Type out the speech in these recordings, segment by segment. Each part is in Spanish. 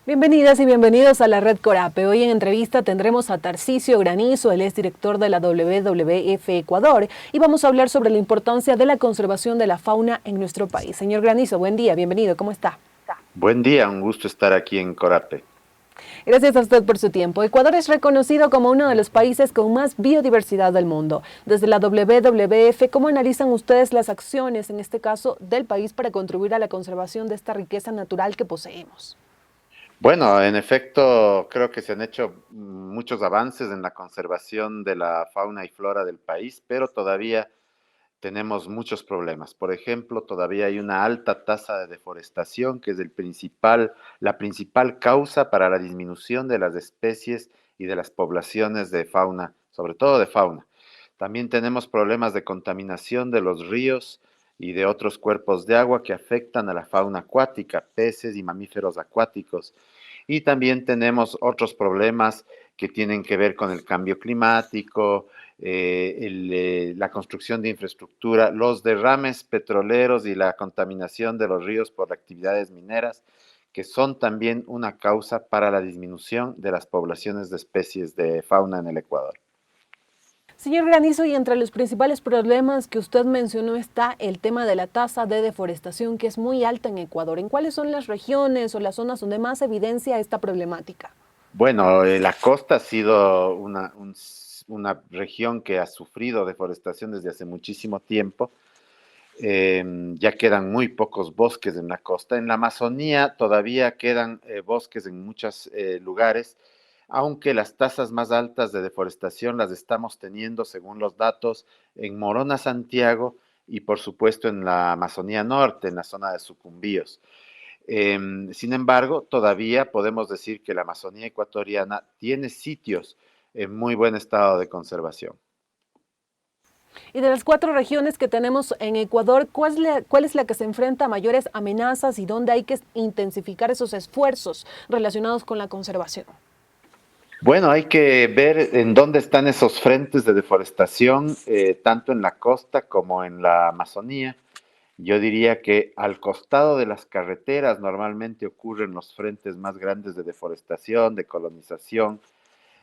Bienvenidas y bienvenidos a la Red Corape. Hoy en entrevista tendremos a Tarcisio Granizo, él es director de la WWF Ecuador, y vamos a hablar sobre la importancia de la conservación de la fauna en nuestro país. Señor Granizo, buen día, bienvenido, ¿cómo está? Buen día, un gusto estar aquí en Corape. Gracias a usted por su tiempo. Ecuador es reconocido como uno de los países con más biodiversidad del mundo. Desde la WWF, ¿cómo analizan ustedes las acciones, en este caso, del país para contribuir a la conservación de esta riqueza natural que poseemos? Bueno, en efecto, creo que se han hecho muchos avances en la conservación de la fauna y flora del país, pero todavía tenemos muchos problemas. Por ejemplo, todavía hay una alta tasa de deforestación, que es la principal causa para la disminución de las especies y de las poblaciones de fauna, sobre todo de fauna. También tenemos problemas de contaminación de los ríos y de otros cuerpos de agua que afectan a la fauna acuática, peces y mamíferos acuáticos. Y también tenemos otros problemas que tienen que ver con el cambio climático, la construcción de infraestructura, los derrames petroleros y la contaminación de los ríos por actividades mineras, que son también una causa para la disminución de las poblaciones de especies de fauna en el Ecuador. Señor Granizo, y entre los principales problemas que usted mencionó está el tema de la tasa de deforestación, que es muy alta en Ecuador. ¿En cuáles son las regiones o las zonas donde más evidencia esta problemática? Bueno, la costa ha sido una región que ha sufrido deforestación desde hace muchísimo tiempo. Ya quedan muy pocos bosques en la costa. En la Amazonía todavía quedan bosques en muchos lugares, aunque las tasas más altas de deforestación las estamos teniendo, según los datos, en Morona, Santiago y por supuesto en la Amazonía Norte, en la zona de Sucumbíos. Sin embargo, todavía podemos decir que la Amazonía ecuatoriana tiene sitios en muy buen estado de conservación. Y de las 4 regiones que tenemos en Ecuador, ¿cuál es la que se enfrenta a mayores amenazas y dónde hay que intensificar esos esfuerzos relacionados con la conservación? Bueno, hay que ver en dónde están esos frentes de deforestación, tanto en la costa como en la Amazonía. Yo diría que al costado de las carreteras normalmente ocurren los frentes más grandes de deforestación, de colonización,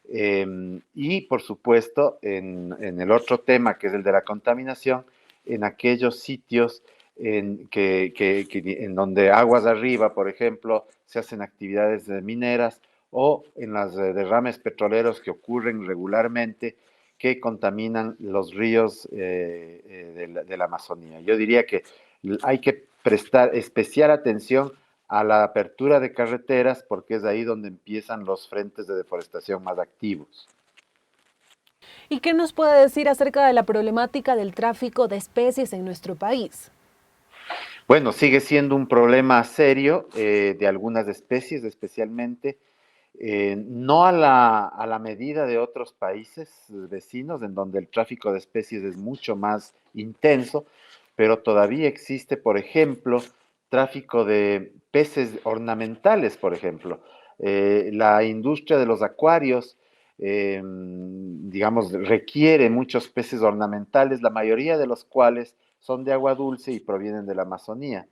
y por supuesto en el otro tema que es el de la contaminación, en aquellos sitios en donde aguas arriba, por ejemplo, se hacen actividades mineras o en los derrames petroleros que ocurren regularmente que contaminan los ríos de la Amazonía. Yo diría que hay que prestar especial atención a la apertura de carreteras porque es ahí donde empiezan los frentes de deforestación más activos. ¿Y qué nos puede decir acerca de la problemática del tráfico de especies en nuestro país? Bueno, sigue siendo un problema serio de algunas especies especialmente, no a la medida de otros países vecinos en donde el tráfico de especies es mucho más intenso, pero todavía existe, por ejemplo, tráfico de peces ornamentales, por ejemplo. La industria de los acuarios, digamos, requiere muchos peces ornamentales, la mayoría de los cuales son de agua dulce y provienen de la Amazonía.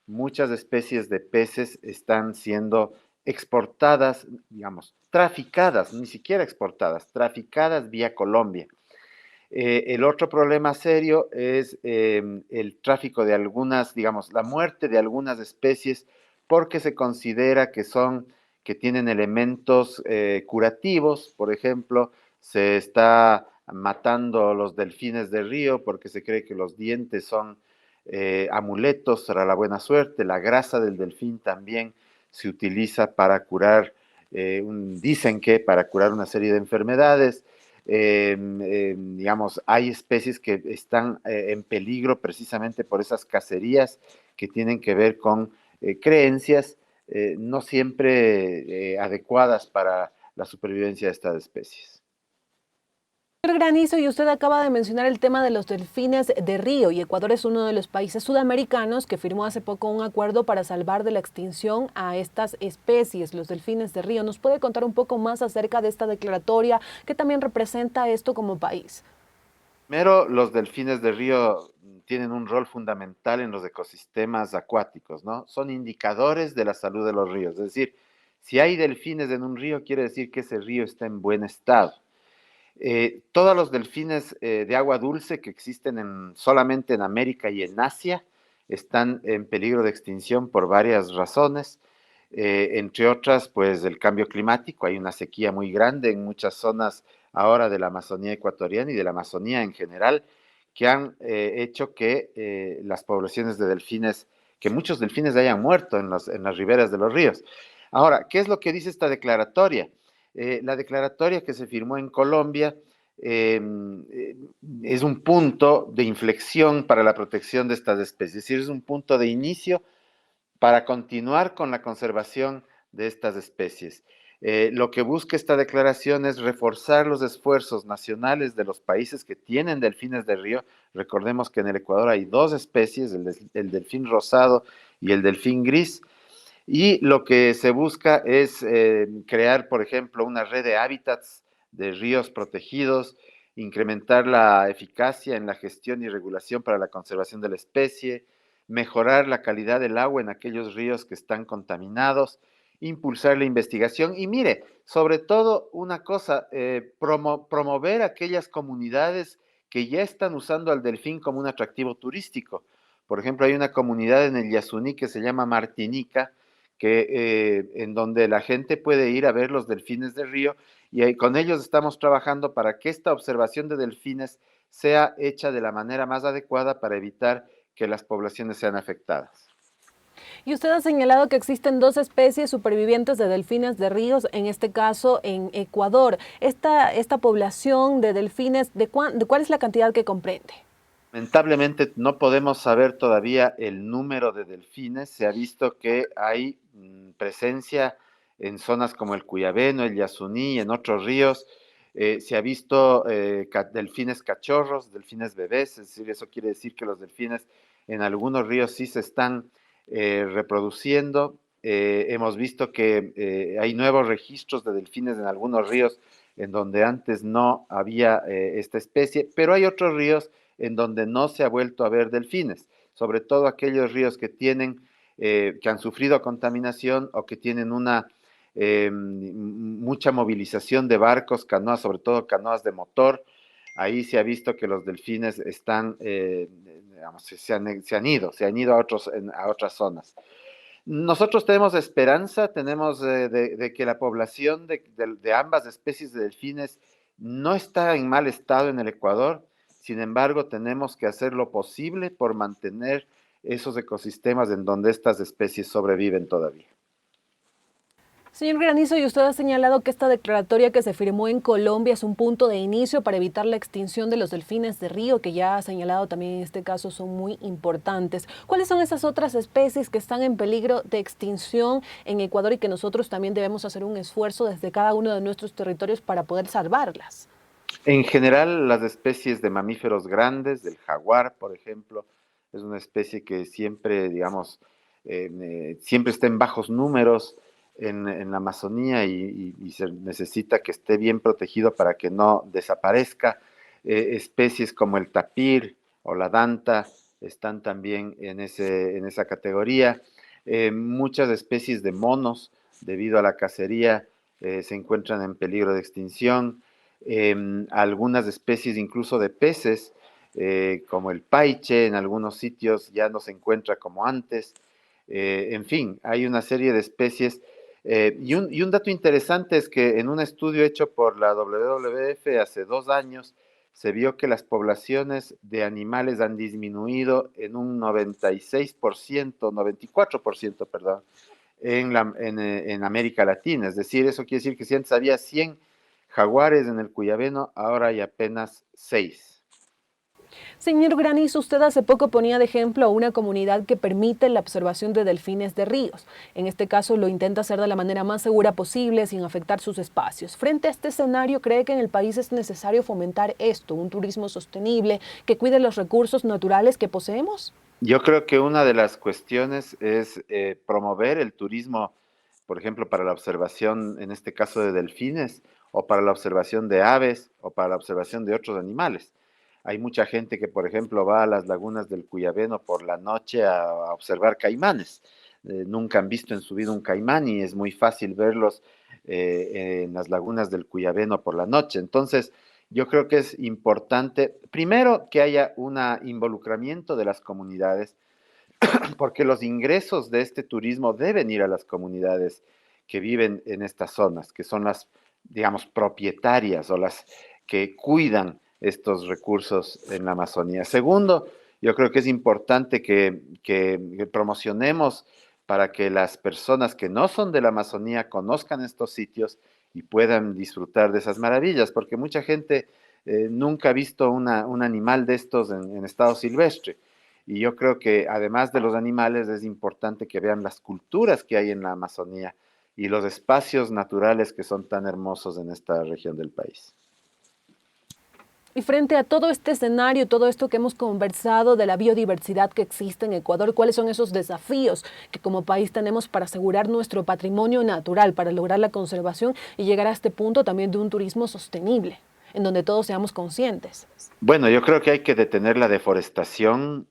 Muchas especies de peces están siendo exportadas, digamos, traficadas, ni siquiera exportadas, traficadas vía Colombia. El otro problema serio es el tráfico de algunas, digamos, la muerte de algunas especies porque se considera que tienen elementos curativos. Por ejemplo, se está matando los delfines de río porque se cree que los dientes son amuletos para la buena suerte. La grasa del delfín también se utiliza para curar, dicen que para curar una serie de enfermedades. Digamos, hay especies que están en peligro precisamente por esas cacerías que tienen que ver con creencias no siempre adecuadas para la supervivencia de estas especies. Señor Granizo, y usted acaba de mencionar el tema de los delfines de río, y Ecuador es uno de los países sudamericanos que firmó hace poco un acuerdo para salvar de la extinción a estas especies, los delfines de río. ¿Nos puede contar un poco más acerca de esta declaratoria? ¿Qué también representa esto como país? Primero, los delfines de río tienen un rol fundamental en los ecosistemas acuáticos, ¿no? Son indicadores de la salud de los ríos, es decir, Si hay delfines en un río, quiere decir que ese río está en buen estado. Todos los delfines de agua dulce que existen solamente en América y en Asia están en peligro de extinción por varias razones, entre otras, pues el cambio climático. Hay una sequía muy grande en muchas zonas ahora de la Amazonía ecuatoriana y de la Amazonía en general, que han hecho que las poblaciones de delfines, que muchos delfines hayan muerto en las riberas de los ríos. Ahora, ¿qué es lo que dice esta declaratoria? La declaratoria que se firmó en Colombia eh, es un punto de inflexión para la protección de estas especies, es decir, es un punto de inicio para continuar con la conservación de estas especies. Lo que busca esta declaración es reforzar los esfuerzos nacionales de los países que tienen delfines de río. Recordemos que en el Ecuador hay dos especies, el delfín rosado y el delfín gris, y lo que se busca es crear, por ejemplo, una red de hábitats de ríos protegidos, incrementar la eficacia en la gestión y regulación para la conservación de la especie, mejorar la calidad del agua en aquellos ríos que están contaminados, impulsar la investigación y mire, sobre todo una cosa, promover aquellas comunidades que ya están usando al delfín como un atractivo turístico. Por ejemplo, hay una comunidad en el Yasuní que se llama Martinica, en donde la gente puede ir a ver los delfines del río y ahí, con ellos estamos trabajando para que esta observación de delfines sea hecha de la manera más adecuada para evitar que las poblaciones sean afectadas. Y usted ha señalado que existen dos especies supervivientes de delfines de ríos, en este caso en Ecuador. Esta población de delfines, ¿de cuál es la cantidad que comprende? Lamentablemente no podemos saber todavía el número de delfines. Se ha visto que hay presencia en zonas como el Cuyabeno, el Yasuní, en otros ríos. Se ha visto delfines cachorros, delfines bebés, es decir, eso quiere decir que los delfines en algunos ríos sí se están reproduciendo. Hemos visto que hay nuevos registros de delfines en algunos ríos en donde antes no había esta especie, pero hay otros ríos en donde no se ha vuelto a ver delfines, sobre todo aquellos ríos que tienen, que han sufrido contaminación o que tienen una mucha movilización de barcos, canoas, sobre todo canoas de motor. Ahí se ha visto que los delfines están, digamos, se han ido a otras zonas. Nosotros tenemos esperanza, tenemos de que la población de ambas especies de delfines no está en mal estado en el Ecuador. Sin embargo, tenemos que hacer lo posible por mantener esos ecosistemas en donde estas especies sobreviven todavía. Señor Granizo, y usted ha señalado que esta declaratoria que se firmó en Colombia es un punto de inicio para evitar la extinción de los delfines de río, que ya ha señalado también en este caso son muy importantes. ¿Cuáles son esas otras especies que están en peligro de extinción en Ecuador y que nosotros también debemos hacer un esfuerzo desde cada uno de nuestros territorios para poder salvarlas? En general, las especies de mamíferos grandes, del jaguar, por ejemplo, es una especie que siempre, digamos, siempre está en bajos números en la Amazonía y se necesita que esté bien protegido para que no desaparezca. Especies como el tapir o la danta están también en esa categoría. Muchas especies de monos, debido a la cacería, se encuentran en peligro de extinción. Algunas especies incluso de peces, como el paiche, en algunos sitios ya no se encuentra como antes. En fin, hay una serie de especies. Y un dato interesante es que en un estudio hecho por la WWF hace 2 años, se vio que las poblaciones de animales han disminuido en un 96%, 94%, perdón, en América Latina. Es decir, eso quiere decir que si antes había 100 jaguares en el Cuyabeno, ahora hay apenas 6. Señor Granizo, usted hace poco ponía de ejemplo a una comunidad que permite la observación de delfines de ríos. En este caso lo intenta hacer de la manera más segura posible sin afectar sus espacios. Frente a este escenario, ¿cree que en el país es necesario fomentar esto, un turismo sostenible que cuide los recursos naturales que poseemos? Yo creo que una de las cuestiones es promover el turismo, por ejemplo, para la observación, en este caso de delfines, o para la observación de aves, o para la observación de otros animales. Hay mucha gente que, por ejemplo, va a las lagunas del Cuyabeno por la noche a observar caimanes. nunca han visto en su vida un caimán y es muy fácil verlos en las lagunas del Cuyabeno por la noche. Entonces, yo creo que es importante, primero, que haya un involucramiento de las comunidades, porque los ingresos de este turismo deben ir a las comunidades que viven en estas zonas, que son las, digamos, propietarias o las que cuidan estos recursos en la Amazonía. Segundo, yo creo que es importante que promocionemos para que las personas que no son de la Amazonía conozcan estos sitios y puedan disfrutar de esas maravillas, porque mucha gente nunca ha visto un animal de estos en estado silvestre. Y yo creo que además de los animales es importante que vean las culturas que hay en la Amazonía y los espacios naturales que son tan hermosos en esta región del país. Y frente a todo este escenario, todo esto que hemos conversado de la biodiversidad que existe en Ecuador, ¿cuáles son esos desafíos que como país tenemos para asegurar nuestro patrimonio natural, para lograr la conservación y llegar a este punto también de un turismo sostenible, en donde todos seamos conscientes? Bueno, yo creo que hay que detener la deforestación,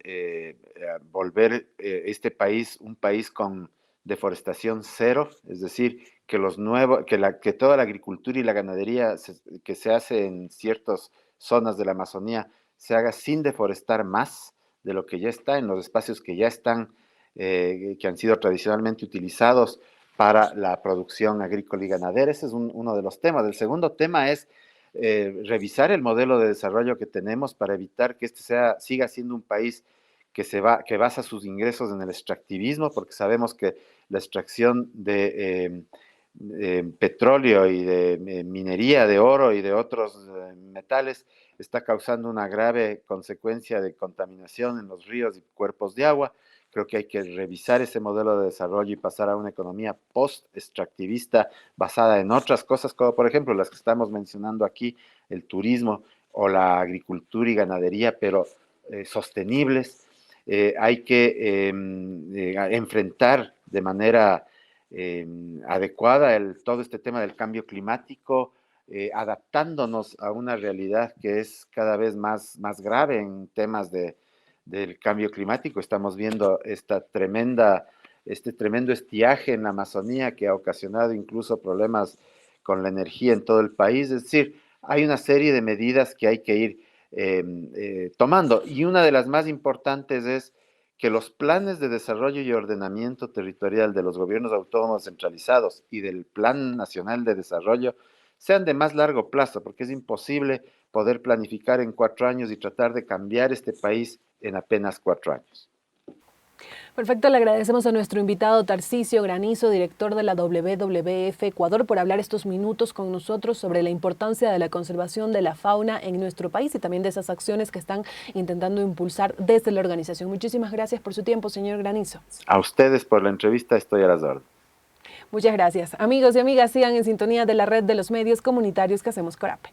volver este país un país con deforestación cero, es decir, que los nuevos, que toda la agricultura y la ganadería que se hace en ciertas zonas de la Amazonía se haga sin deforestar más de lo que ya está en los espacios que ya están, que han sido tradicionalmente utilizados para la producción agrícola y ganadera. Ese es uno de los temas. El segundo tema es revisar el modelo de desarrollo que tenemos para evitar que siga siendo un país que basa sus ingresos en el extractivismo, porque sabemos que la extracción de petróleo y de minería de oro y de otros metales está causando una grave consecuencia de contaminación en los ríos y cuerpos de agua. Creo que hay que revisar ese modelo de desarrollo y pasar a una economía post-extractivista basada en otras cosas, como por ejemplo las que estamos mencionando aquí, el turismo o la agricultura y ganadería, pero sostenibles. Hay que enfrentar de manera adecuada todo este tema del cambio climático, adaptándonos a una realidad que es cada vez más grave en temas del cambio climático. Estamos viendo este tremendo estiaje en la Amazonía que ha ocasionado incluso problemas con la energía en todo el país. Es decir, hay una serie de medidas que hay que ir tomando y una de las más importantes es que los planes de desarrollo y ordenamiento territorial de los gobiernos autónomos centralizados y del Plan Nacional de Desarrollo sean de más largo plazo, porque es imposible poder planificar en 4 años y tratar de cambiar este país en apenas 4 años. Perfecto, le agradecemos a nuestro invitado Tarcisio Granizo, director de la WWF Ecuador, por hablar estos minutos con nosotros sobre la importancia de la conservación de la fauna en nuestro país y también de esas acciones que están intentando impulsar desde la organización. Muchísimas gracias por su tiempo, señor Granizo. A ustedes por la entrevista, estoy a las órdenes. Muchas gracias. Amigos y amigas, sigan en sintonía de la red de los medios comunitarios que hacemos Corape.